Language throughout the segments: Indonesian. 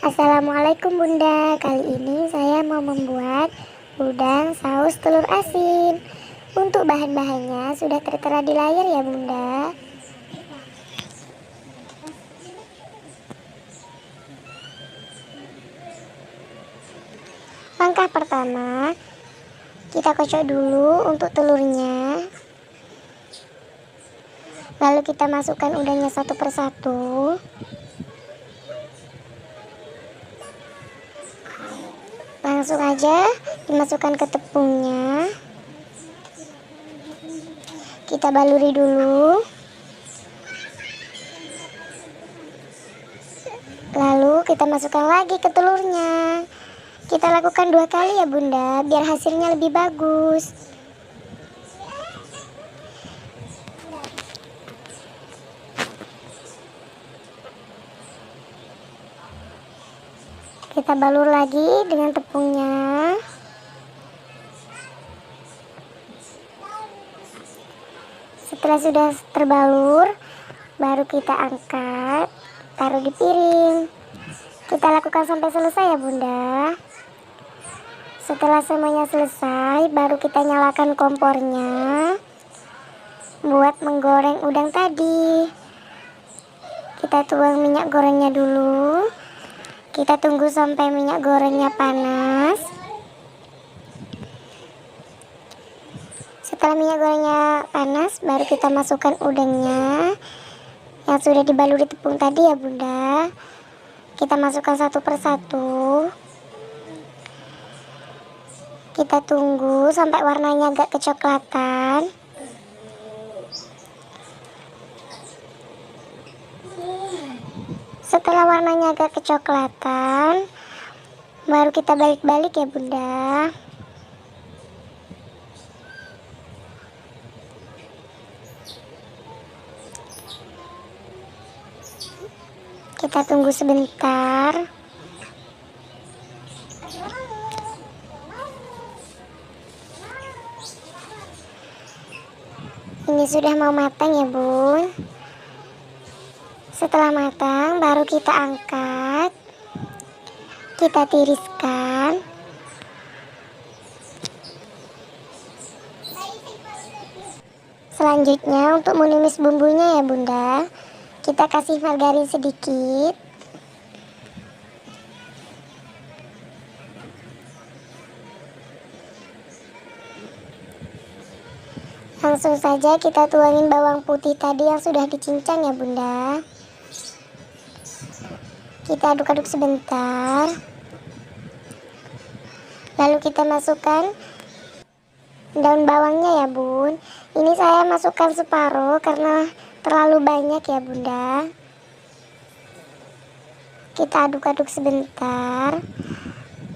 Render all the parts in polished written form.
Assalamualaikum Bunda, kali ini saya mau membuat udang saus telur asin. Untuk bahan-bahannya sudah tertera di layar ya Bunda. Langkah pertama, kita kocok dulu untuk telurnya. Lalu kita masukkan udangnya satu persatu. Langsung aja dimasukkan ke tepungnya. Kita baluri dulu. Lalu kita masukkan lagi ke telurnya. Kita lakukan 2 kali ya Bunda, biar hasilnya lebih bagus. Kita balur lagi dengan tepungnya. Setelah sudah terbalur, baru kita angkat, taruh di piring. Kita lakukan sampai selesai ya Bunda. Setelah semuanya selesai, baru kita nyalakan kompornya buat menggoreng udang tadi. Kita tuang minyak gorengnya dulu. Kita tunggu sampai minyak gorengnya panas. Setelah minyak gorengnya panas, baru kita masukkan udangnya yang sudah dibaluri tepung tadi ya Bunda. Kita masukkan satu persatu. Kita tunggu sampai warnanya agak kecoklatan. Setelah warnanya agak kecoklatan, baru kita balik-balik ya Bunda. Kita tunggu sebentar. Ini sudah mau matang ya Bun. Setelah matang, baru kita angkat. Kita tiriskan. Selanjutnya untuk menumis bumbunya ya Bunda, kita kasih margarin sedikit. Langsung saja kita tuangin bawang putih tadi yang sudah dicincang ya Bunda. Kita aduk-aduk sebentar. Lalu kita masukkan daun bawangnya ya Bun. Ini saya masukkan separuh karena terlalu banyak ya Bunda. Kita aduk-aduk sebentar.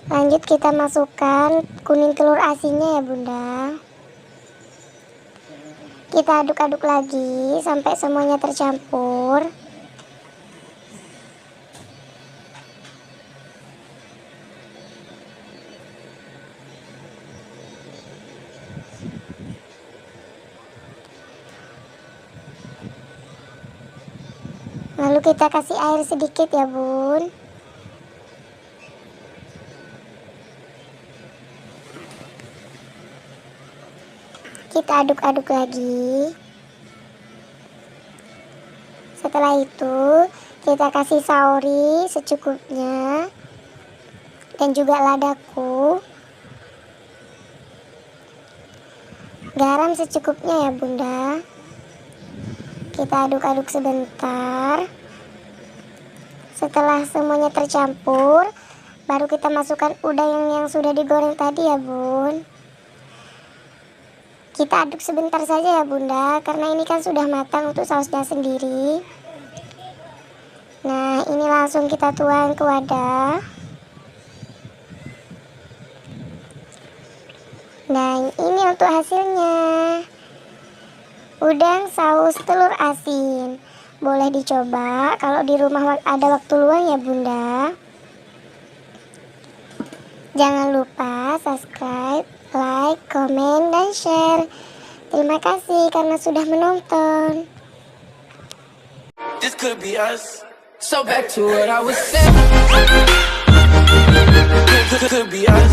Lanjut kita masukkan kuning telur asinnya ya Bunda. Kita aduk-aduk lagi sampai semuanya tercampur. Lalu kita kasih air sedikit ya Bun. Kita aduk-aduk lagi. Setelah itu kita kasih saori secukupnya dan juga ladaku. Garam secukupnya ya Bunda. Kita aduk-aduk sebentar. Setelah semuanya tercampur, baru kita masukkan udang yang sudah digoreng tadi ya Bun. Kita aduk sebentar saja ya Bunda, karena ini kan sudah matang untuk sausnya sendiri. Nah, ini langsung kita tuang ke wadah. Nah, ini untuk hasilnya. Udang saus telur asin. Boleh dicoba kalau di rumah ada waktu luang ya Bunda. Jangan lupa subscribe, like, komen, dan share. Terima kasih karena sudah menonton. This could be us. So back to what I was saying. could be us.